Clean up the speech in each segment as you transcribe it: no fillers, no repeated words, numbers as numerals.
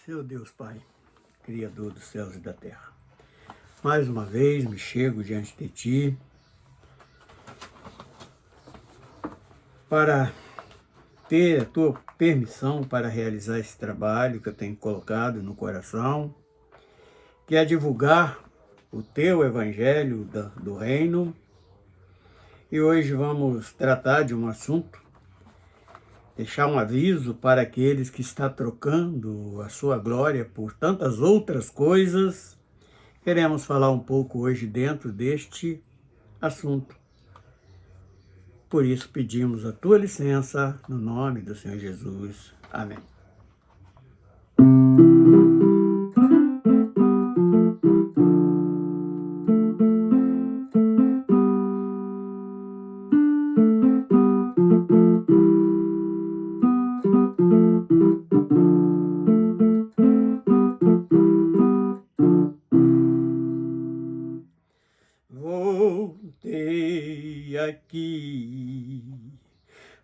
Seu Deus Pai, Criador dos céus e da terra, mais uma vez me chego diante de Ti para ter a Tua permissão para realizar esse trabalho que eu tenho colocado no coração, que é divulgar o Teu Evangelho do Reino. E hoje vamos tratar de um assunto, deixar um aviso para aqueles que estão trocando a sua glória por tantas outras coisas. Queremos falar um pouco hoje dentro deste assunto. Por isso pedimos a tua licença, no nome do Senhor Jesus. Amém. Voltei aqui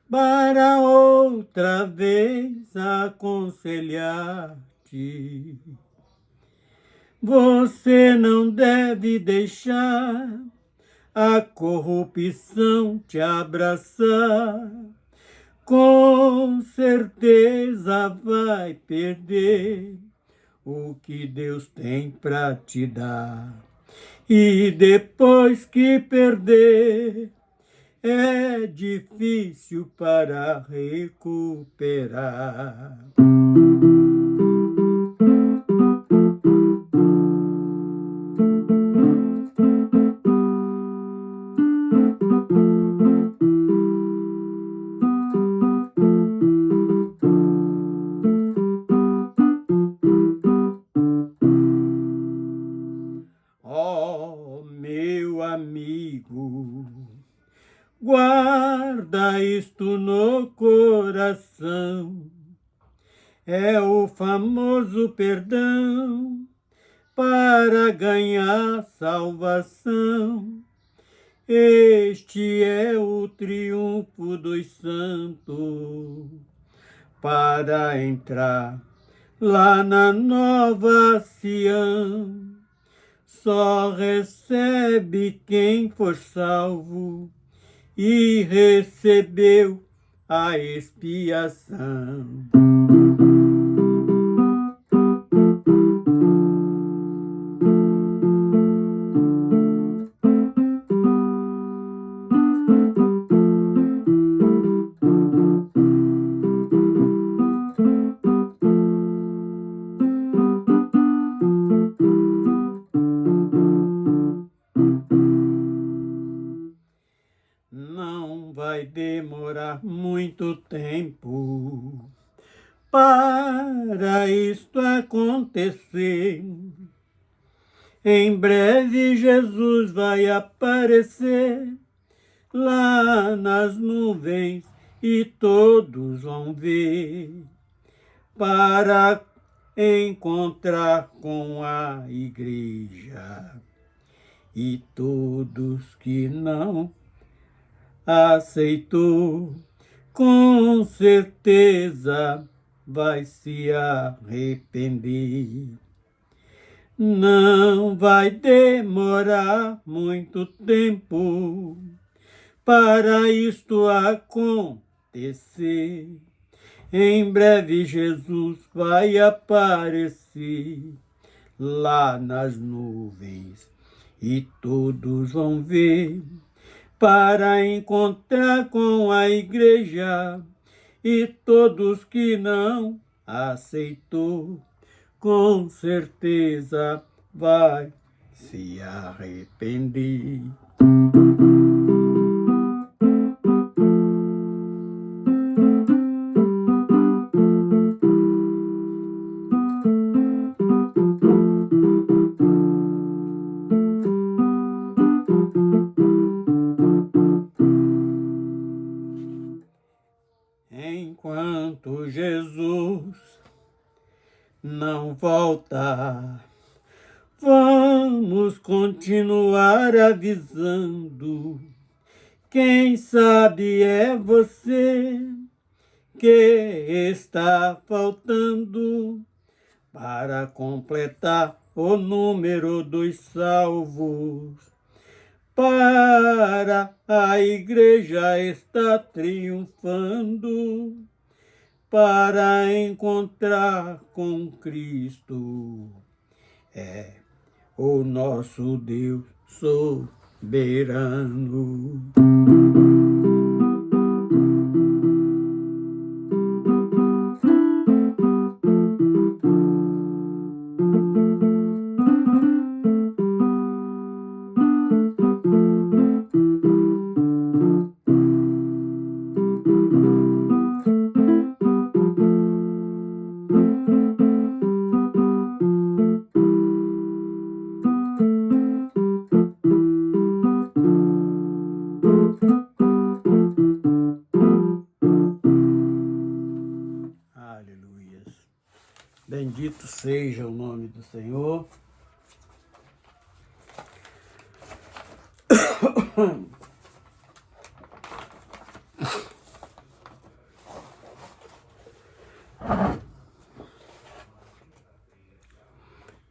para outra vez aconselhar-te. Você não deve deixar a corrupção te abraçar. Com certeza vai perder o que Deus tem para te dar. E depois que perder, é difícil para recuperar. Oh, meu amigo, guarda isto no coração. É o famoso perdão para ganhar salvação. Este é o triunfo dos santos para entrar lá na nova Sião. Só recebe quem for salvo e recebeu a expiação. Não vai demorar muito tempo para isto acontecer. Em breve Jesus vai aparecer lá nas nuvens e todos vão ver para encontrar com a igreja. E todos que não aceitou, com certeza vai se arrepender. Não vai demorar muito tempo para isto acontecer. Em breve Jesus vai aparecer lá nas nuvens e todos vão ver para encontrar com a igreja. E todos que não aceitou, com certeza vai se arrepender. Enquanto Jesus não voltar, vamos continuar avisando. Quem sabe é você que está faltando para completar o número dos salvos. Para a igreja está triunfando, para encontrar com Cristo. É o nosso Deus soberano. Aleluias. Bendito seja o nome do Senhor.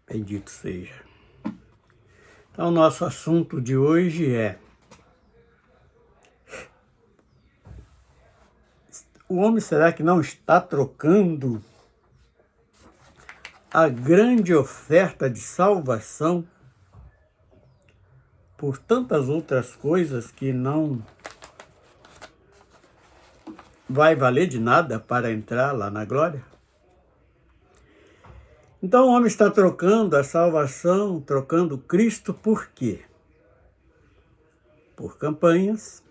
Bendito seja. Então, nosso assunto de hoje é: o homem será que não está trocando a grande oferta de salvação por tantas outras coisas que não vai valer de nada para entrar lá na glória? Então o homem está trocando a salvação, trocando Cristo por quê? Por campanhas,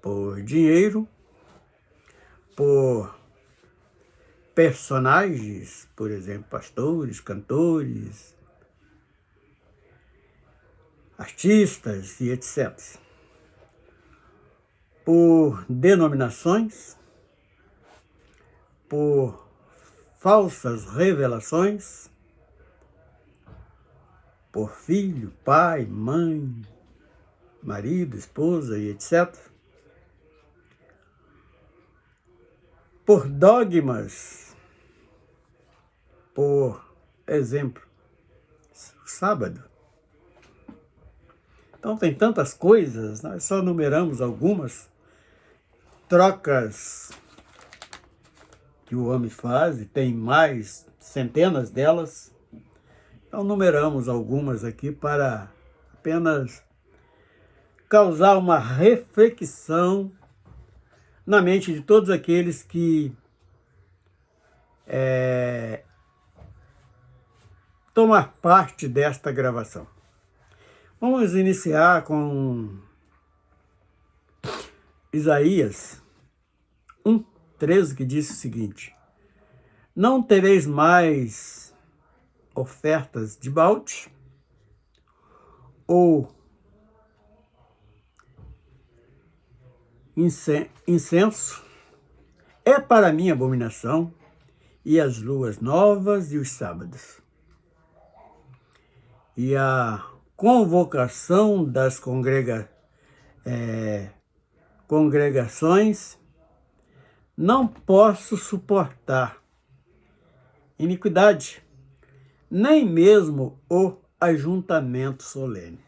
por dinheiro, por personagens, por exemplo, pastores, cantores, artistas e etc. Por denominações, por falsas revelações, por filho, pai, mãe, marido, esposa e etc. Por dogmas, por exemplo, sábado. Então tem tantas coisas, nós só numeramos algumas trocas que o homem faz, e tem mais centenas delas. Então numeramos algumas aqui para apenas causar uma reflexão na mente de todos aqueles que tomar parte desta gravação. Vamos iniciar com Isaías 1:13, que diz o seguinte: não tereis mais ofertas de balde ou incenso, é para mim abominação, e as luas novas e os sábados. E a convocação das congregações não posso suportar iniquidade, nem mesmo o ajuntamento solene.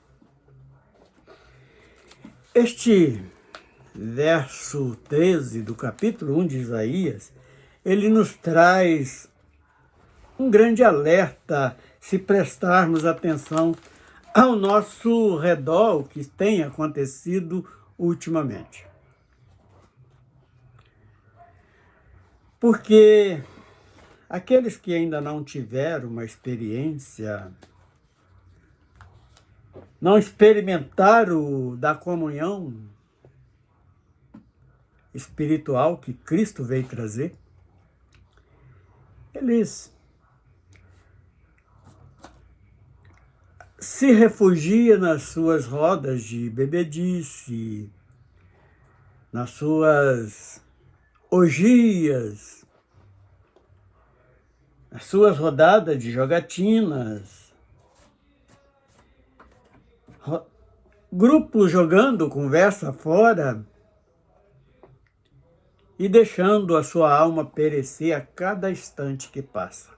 Este verso 13 do capítulo 1 de Isaías, ele nos traz um grande alerta se prestarmos atenção ao nosso redor, o que tem acontecido ultimamente. Porque aqueles que ainda não tiveram uma experiência, não experimentaram da comunhão espiritual que Cristo veio trazer, eles se refugiam nas suas rodas de bebedice, nas suas orgias, nas suas rodadas de jogatinas, grupos jogando conversa fora e deixando a sua alma perecer a cada instante que passa.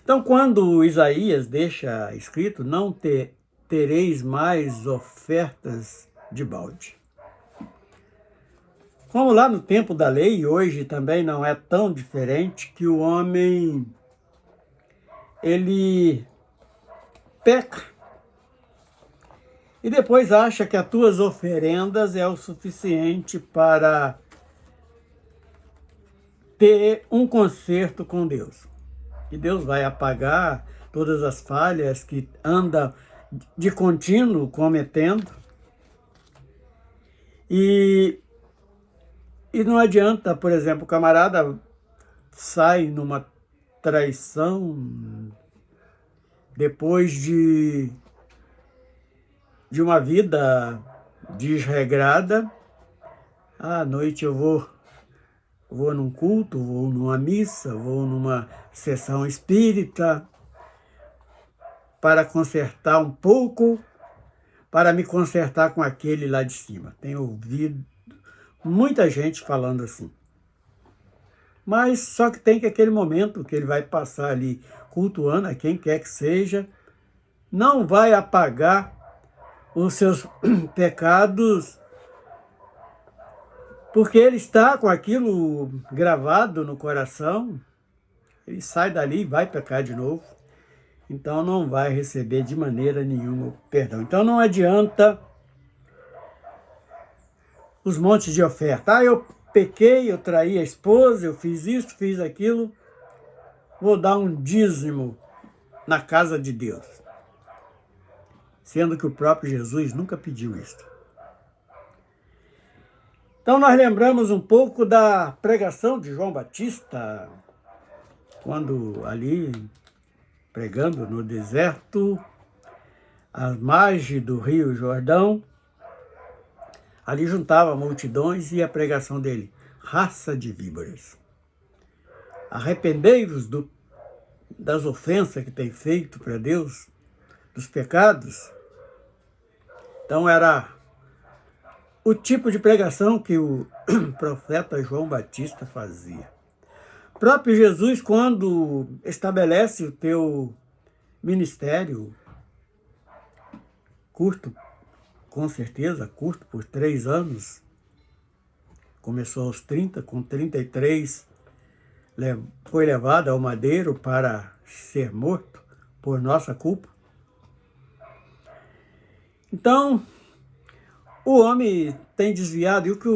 Então, quando Isaías deixa escrito, não tereis mais ofertas de balde. Como lá no tempo da lei, hoje também não é tão diferente, que o homem, ele peca e depois acha que as tuas oferendas é o suficiente para ter um conserto com Deus. E Deus vai apagar todas as falhas que anda de contínuo cometendo. E não adianta, por exemplo, o camarada sai numa traição depois de uma vida desregrada. À noite eu vou num culto, vou numa missa, vou numa sessão espírita para consertar um pouco, para me consertar com aquele lá de cima. Tenho ouvido muita gente falando assim. Mas só que tem que aquele momento que ele vai passar ali cultuando a quem quer que seja, não vai apagar os seus pecados, porque ele está com aquilo gravado no coração, ele sai dali e vai pecar de novo, então não vai receber de maneira nenhuma o perdão. Então não adianta os montes de oferta. Eu pequei, eu traí a esposa, eu fiz isso, fiz aquilo, vou dar um dízimo na casa de Deus. Sendo que o próprio Jesus nunca pediu isso. Então nós lembramos um pouco da pregação de João Batista, quando ali, pregando no deserto, às margens do Rio Jordão, ali juntava multidões e a pregação dele: raça de víboras, arrependei-vos das ofensas que tem feito para Deus, dos pecados. Então era o tipo de pregação que o profeta João Batista fazia. O próprio Jesus, quando estabelece o teu ministério, curto, com certeza, curto por 3 anos, começou aos 30, com 33 foi levado ao madeiro para ser morto por nossa culpa. Então, o homem tem desviado, e o que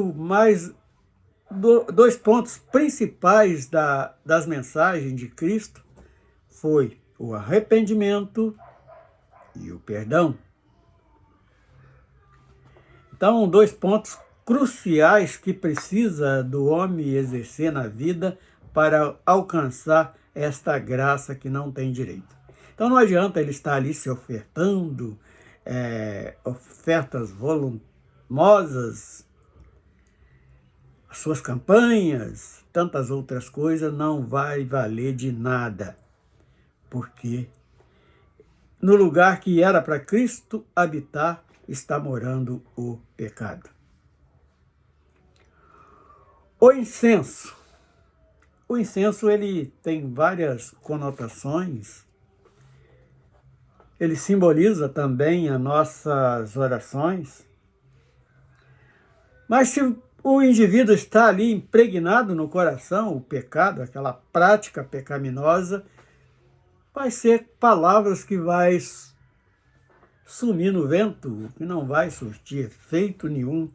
dois pontos principais das mensagens de Cristo foi o arrependimento e o perdão. Então, 2 pontos cruciais que precisa do homem exercer na vida para alcançar esta graça que não tem direito. Então não adianta ele estar ali se ofertando, ofertas volumosas, as suas campanhas, tantas outras coisas, não vai valer de nada, porque no lugar que era para Cristo habitar, está morando o pecado. O incenso. O incenso, ele tem várias conotações. Ele simboliza também as nossas orações. Mas se o indivíduo está ali impregnado no coração, o pecado, aquela prática pecaminosa, vai ser palavras que vai sumir no vento, que não vai surtir efeito nenhum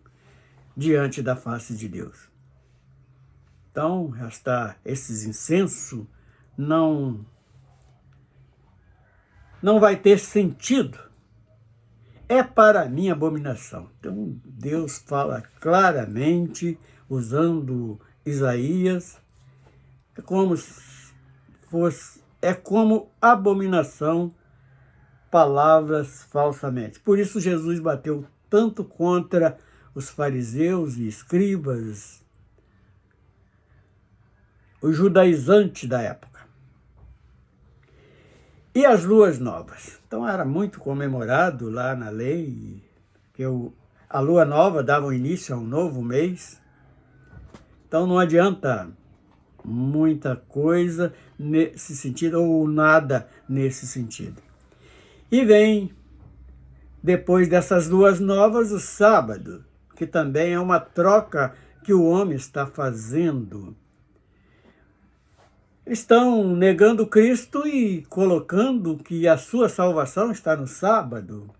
diante da face de Deus. Então, esses incensos não vai ter sentido. É para mim abominação. Então, Deus fala claramente, usando Isaías, é como abominação, palavras falsamente. Por isso Jesus bateu tanto contra os fariseus e escribas, os judaizantes da época. E as luas novas? Então era muito comemorado lá na lei que a lua nova dava início a um novo mês. Então não adianta muita coisa nesse sentido, ou nada nesse sentido. E vem, depois dessas duas novas, o sábado, que também é uma troca que o homem está fazendo. Estão negando Cristo e colocando que a sua salvação está no sábado.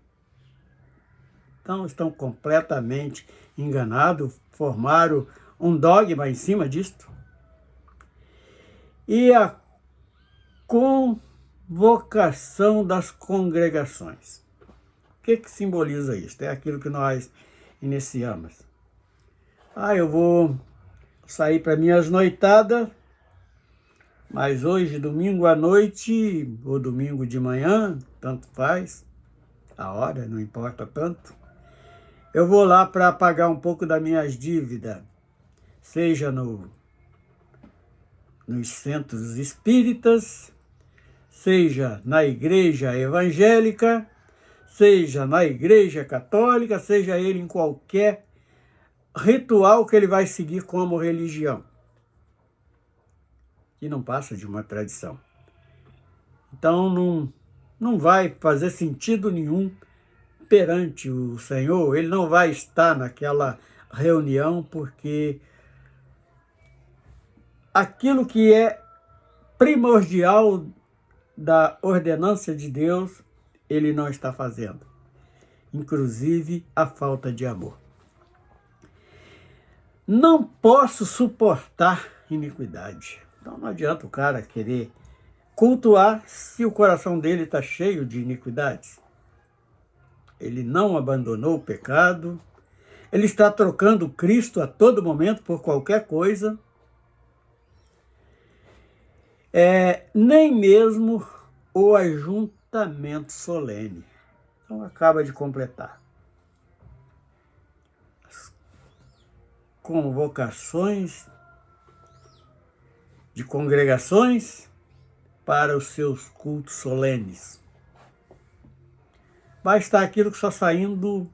Então estão completamente enganados, formaram um dogma em cima disto. E a convocação das congregações. O que simboliza isso? É aquilo que nós iniciamos. Eu vou sair para minhas noitadas, mas hoje, domingo à noite, ou domingo de manhã, tanto faz, a hora, não importa tanto, eu vou lá para pagar um pouco das minhas dívidas, seja nos centros espíritas, seja na igreja evangélica, seja na igreja católica, seja ele em qualquer ritual que ele vai seguir como religião, que não passa de uma tradição. Então não vai fazer sentido nenhum perante o Senhor, ele não vai estar naquela reunião, porque aquilo que é primordial da ordenança de Deus, ele não está fazendo, inclusive a falta de amor. Não posso suportar iniquidade. Então não adianta o cara querer cultuar se o coração dele está cheio de iniquidades. Ele não abandonou o pecado, ele está trocando Cristo a todo momento por qualquer coisa. Nem mesmo o ajuntamento solene. Então acaba de completar. As convocações de congregações para os seus cultos solenes. Vai estar aquilo que só saindo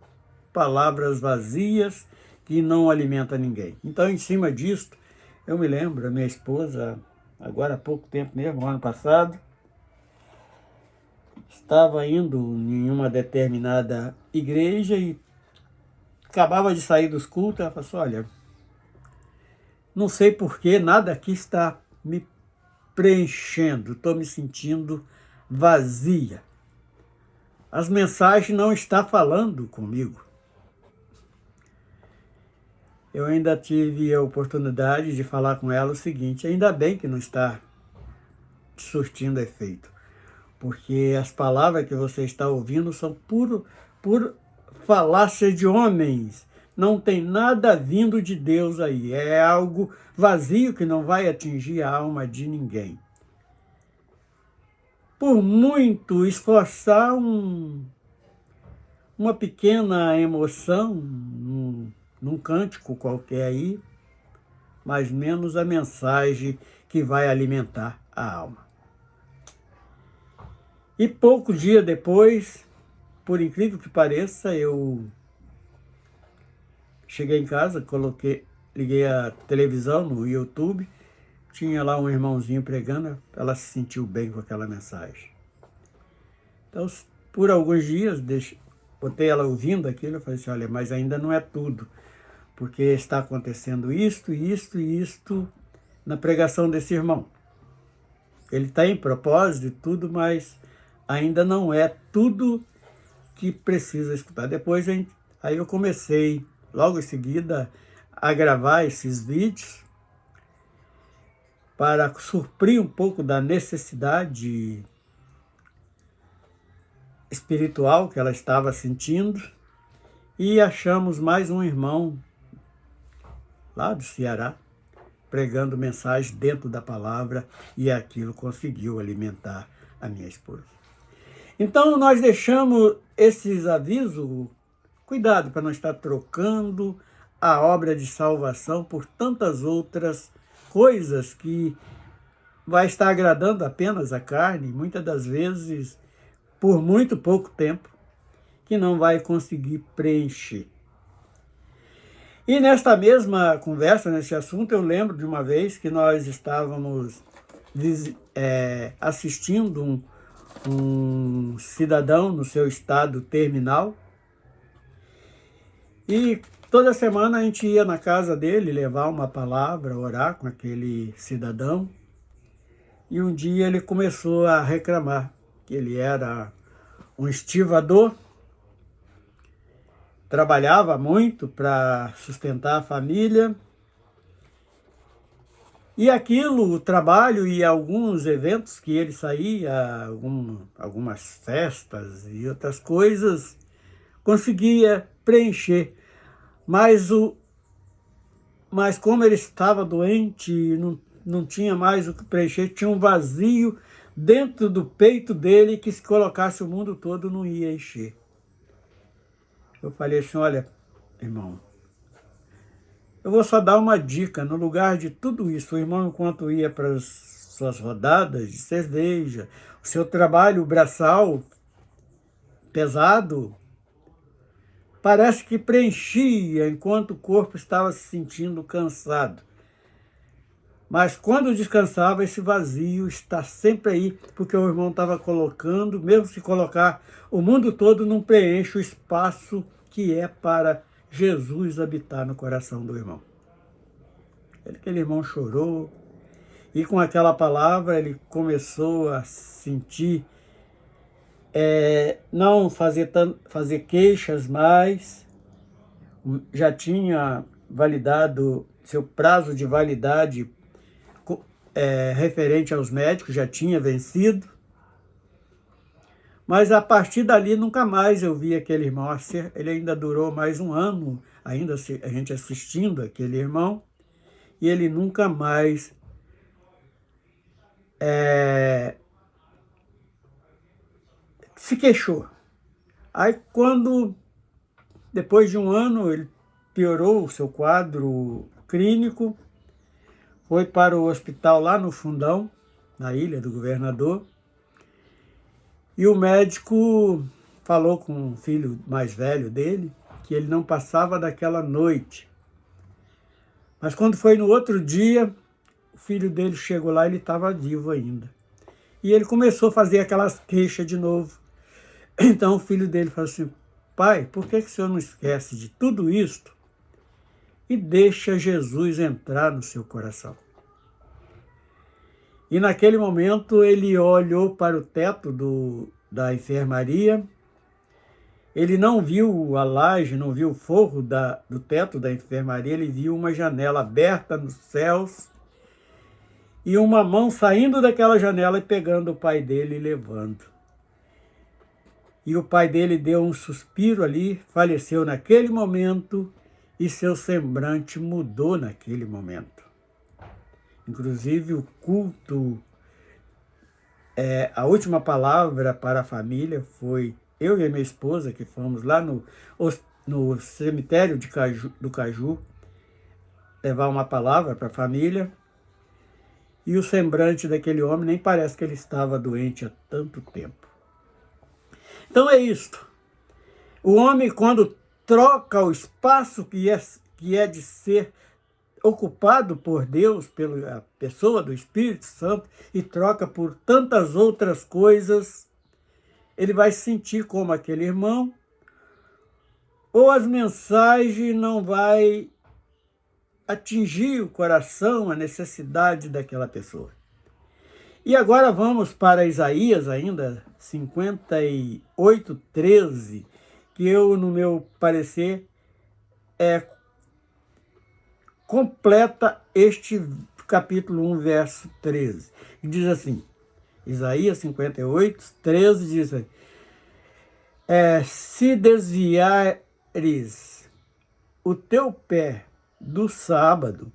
palavras vazias que não alimenta ninguém. Então, em cima disto, eu me lembro, a minha esposa, agora há pouco tempo mesmo, ano passado, estava indo em uma determinada igreja e acabava de sair dos cultos. Ela falou assim: olha, não sei porquê, nada aqui está me preenchendo, estou me sentindo vazia. As mensagens não estão falando comigo. Eu ainda tive a oportunidade de falar com ela o seguinte: ainda bem que não está surtindo efeito, porque as palavras que você está ouvindo são puro falácia de homens. Não tem nada vindo de Deus aí. É algo vazio que não vai atingir a alma de ninguém. Por muito esforçar uma pequena emoção num cântico qualquer aí, mas menos a mensagem que vai alimentar a alma. E poucos dias depois, por incrível que pareça, eu cheguei em casa, liguei a televisão no YouTube, tinha lá um irmãozinho pregando, ela se sentiu bem com aquela mensagem. Então, por alguns dias, botei ela ouvindo aquilo, eu falei assim: olha, mas ainda não é tudo, porque está acontecendo isto na pregação desse irmão. Ele está em propósito e tudo, mas ainda não é tudo que precisa escutar. Depois, aí eu comecei, logo em seguida, a gravar esses vídeos para suprir um pouco da necessidade espiritual que ela estava sentindo, e achamos mais um irmão lá do Ceará pregando mensagem dentro da palavra, e aquilo conseguiu alimentar a minha esposa. Então nós deixamos esses avisos, cuidado para não estar trocando a obra de salvação por tantas outras coisas que vai estar agradando apenas a carne, muitas das vezes por muito pouco tempo, que não vai conseguir preencher. E nesta mesma conversa, nesse assunto, eu lembro de uma vez que nós estávamos assistindo um cidadão no seu estado terminal, e toda semana a gente ia na casa dele levar uma palavra, orar com aquele cidadão. E um dia ele começou a reclamar que ele era um estivador, trabalhava muito para sustentar a família. E aquilo, o trabalho e alguns eventos que ele saía, algumas festas e outras coisas, conseguia preencher. Mas como ele estava doente, não tinha mais o que preencher, tinha um vazio dentro do peito dele que, se colocasse o mundo todo, não ia encher. Eu falei assim: olha, irmão, eu vou só dar uma dica. No lugar de tudo isso, o irmão, enquanto ia para as suas rodadas de cerveja, o seu trabalho braçal pesado, parece que preenchia enquanto o corpo estava se sentindo cansado. Mas quando descansava, esse vazio está sempre aí, porque o irmão estava colocando, mesmo se colocar o mundo todo, não preenche o espaço que é para Jesus habitar no coração do irmão. Aquele irmão chorou, e com aquela palavra ele começou a sentir, não fazer queixas mais, já tinha validado seu prazo de validade referente aos médicos, já tinha vencido. Mas a partir dali nunca mais eu vi aquele irmão. Ele ainda durou mais um ano, ainda a gente assistindo aquele irmão, e ele nunca mais se queixou. Aí depois de um ano, ele piorou o seu quadro clínico, foi para o hospital lá no Fundão, na Ilha do Governador, e o médico falou com o filho mais velho dele que ele não passava daquela noite. Mas quando foi no outro dia, o filho dele chegou lá e ele estava vivo ainda. E ele começou a fazer aquelas queixas de novo. Então o filho dele falou assim: pai, por que o senhor não esquece de tudo isto e deixa Jesus entrar no seu coração? E naquele momento ele olhou para o teto da enfermaria, ele não viu a laje, não viu o forro do teto da enfermaria, ele viu uma janela aberta nos céus e uma mão saindo daquela janela e pegando o pai dele e levando. E o pai dele deu um suspiro ali, faleceu naquele momento e seu semblante mudou naquele momento. Inclusive o culto, a última palavra para a família foi eu e a minha esposa, que fomos lá no cemitério do Caju levar uma palavra para a família, e o semblante daquele homem nem parece que ele estava doente há tanto tempo. Então é isto. O homem, quando troca o espaço que é de ser ocupado por Deus, pela pessoa do Espírito Santo, e troca por tantas outras coisas, ele vai sentir como aquele irmão, ou as mensagens não vai atingir o coração, a necessidade daquela pessoa. E agora vamos para Isaías ainda, 58:13, que eu, no meu parecer, completa este capítulo 1, verso 13. E diz assim, Isaías 58:13 diz assim: se desviares o teu pé do sábado,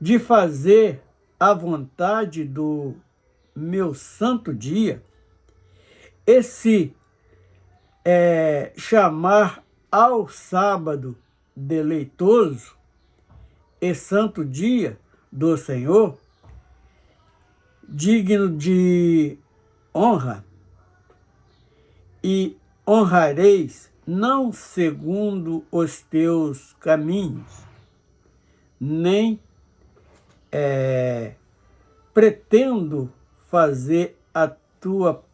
de fazer a vontade do meu santo dia, e se chamar ao sábado deleitoso e santo dia do Senhor, digno de honra, e honrareis não segundo os teus caminhos, nem pretendo fazer a tua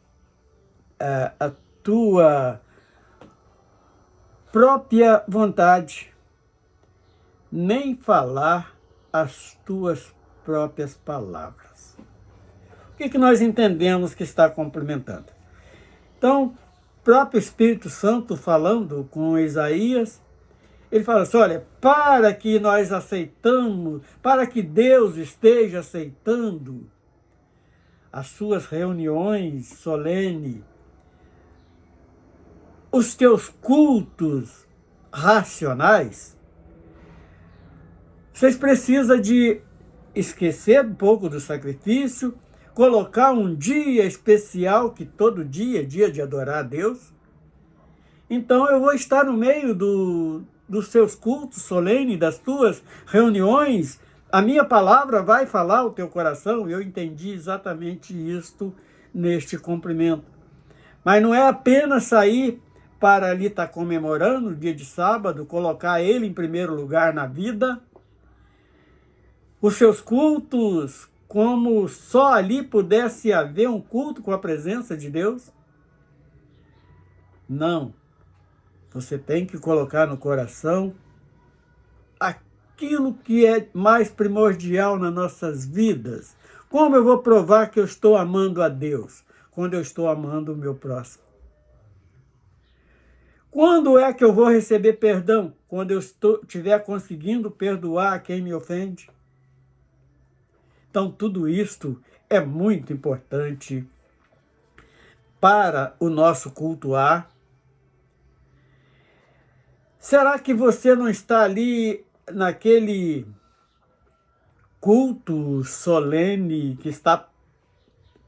própria vontade, nem falar as tuas próprias palavras. O que nós entendemos que está complementando? Então, o próprio Espírito Santo falando com Isaías, ele fala assim, olha, para que nós aceitamos, para que Deus esteja aceitando as suas reuniões solenes, os teus cultos racionais, vocês precisam de esquecer um pouco do sacrifício, colocar um dia especial, que todo dia é dia de adorar a Deus. Então eu vou estar no meio dos seus cultos solenes, das tuas reuniões, a minha palavra vai falar ao teu coração. Eu entendi exatamente isto neste cumprimento. Mas não é apenas sair para ali estar comemorando o dia de sábado, colocar ele em primeiro lugar na vida, os seus cultos, como só ali pudesse haver um culto com a presença de Deus. Não. Você tem que colocar no coração aquilo que é mais primordial nas nossas vidas. Como eu vou provar que eu estou amando a Deus? Quando eu estou amando o meu próximo. Quando é que eu vou receber perdão? Quando eu estiver conseguindo perdoar quem me ofende. Então, tudo isto é muito importante para o nosso cultuar. Será que você não está ali naquele culto solene que está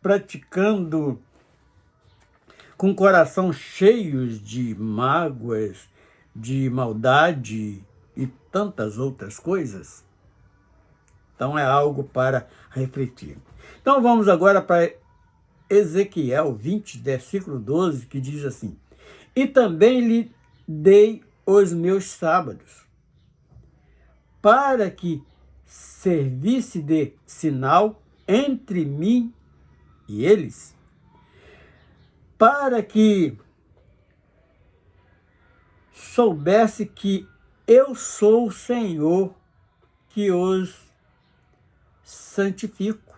praticando com o coração cheios de mágoas, de maldade e tantas outras coisas? Então é algo para refletir. Então vamos agora para Ezequiel 20, versículo 12, que diz assim: E também lhe dei os meus sábados, para que servisse de sinal entre mim e eles, para que soubesse que eu sou o Senhor que os santifico.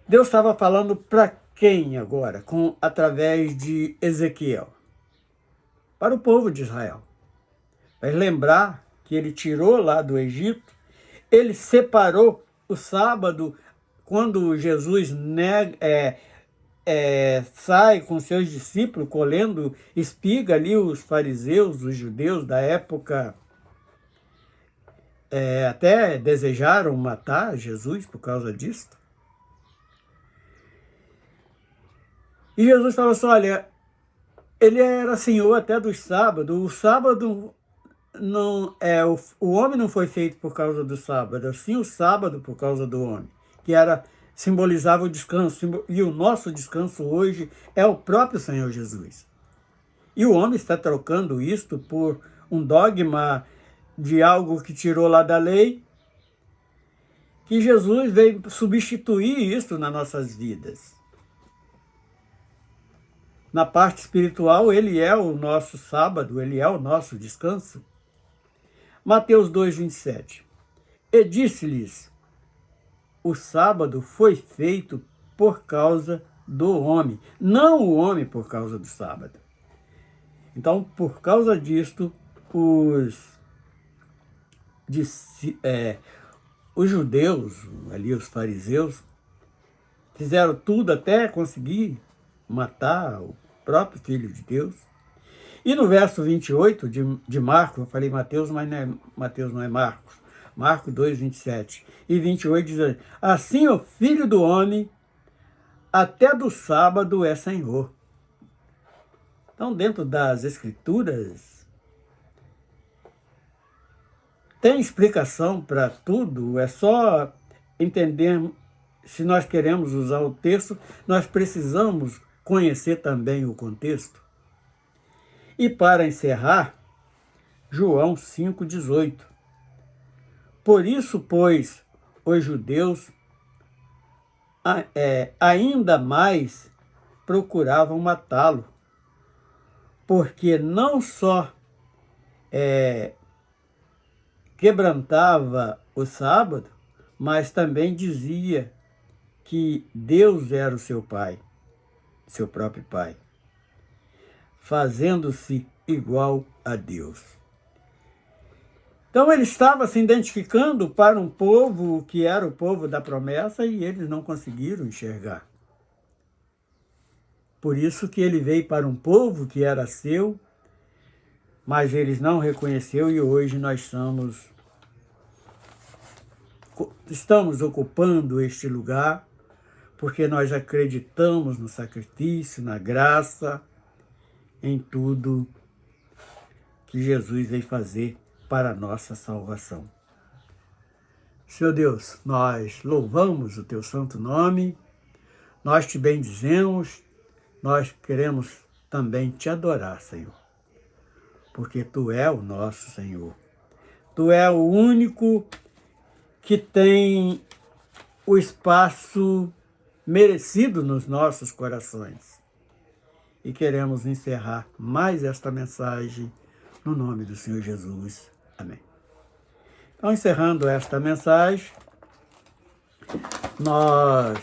Deus estava falando para quem agora? Através de Ezequiel? Para o povo de Israel. Vai lembrar que ele tirou lá do Egito, ele separou o sábado, quando Jesus sai com seus discípulos colhendo espiga ali, os fariseus, os judeus da época, até desejaram matar Jesus por causa disso. E Jesus falou assim, olha, ele era senhor até dos sábados. O sábado não o homem não foi feito por causa do sábado, assim o sábado por causa do homem, que simbolizava o descanso, e o nosso descanso hoje é o próprio Senhor Jesus. E o homem está trocando isto por um dogma de algo que tirou lá da lei, que Jesus veio substituir isso nas nossas vidas. Na parte espiritual, ele é o nosso sábado, ele é o nosso descanso. Mateus 2:27. E disse-lhes, o sábado foi feito por causa do homem, não o homem por causa do sábado. Então, por causa disto, os judeus, ali os fariseus, fizeram tudo até conseguir matar o próprio Filho de Deus. E no verso 28 de Marcos, eu falei Mateus, mas Mateus não é Marcos, Marcos 2:27 e 28 diz assim, o Filho do Homem até do sábado é Senhor. Então, dentro das Escrituras, tem explicação para tudo, é só entender se nós queremos usar o texto, nós precisamos conhecer também o contexto. E para encerrar, João 5,18. Por isso, pois, os judeus ainda mais procuravam matá-lo, porque não só quebrantava o sábado, mas também dizia que Deus era o seu pai, seu próprio pai, fazendo-se igual a Deus. Então ele estava se identificando para um povo que era o povo da promessa e eles não conseguiram enxergar. Por isso que ele veio para um povo que era seu, mas eles não reconheceram e hoje nós estamos ocupando este lugar porque nós acreditamos no sacrifício, na graça, em tudo que Jesus veio fazer para a nossa salvação. Senhor Deus, nós louvamos o teu santo nome, nós te bendizemos, nós queremos também te adorar, Senhor, porque tu é o nosso Senhor. Tu é o único que tem o espaço merecido nos nossos corações. E queremos encerrar mais esta mensagem no nome do Senhor Jesus. Amém. Então, encerrando esta mensagem, nós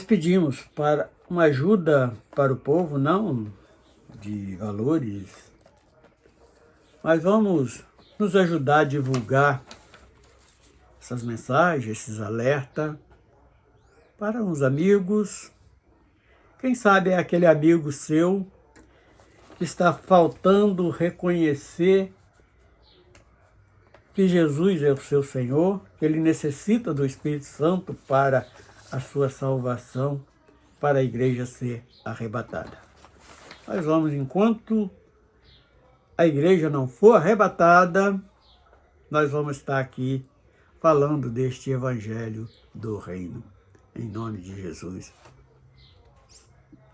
pedimos para uma ajuda para o povo, não de valores, mas vamos nos ajudar a divulgar essas mensagens, esses alertas para uns amigos. Quem sabe é aquele amigo seu que está faltando reconhecer que Jesus é o seu Senhor, que ele necessita do Espírito Santo para a sua salvação, para a igreja ser arrebatada. Nós vamos, enquanto a igreja não for arrebatada, nós vamos estar aqui falando deste evangelho do reino. Em nome de Jesus.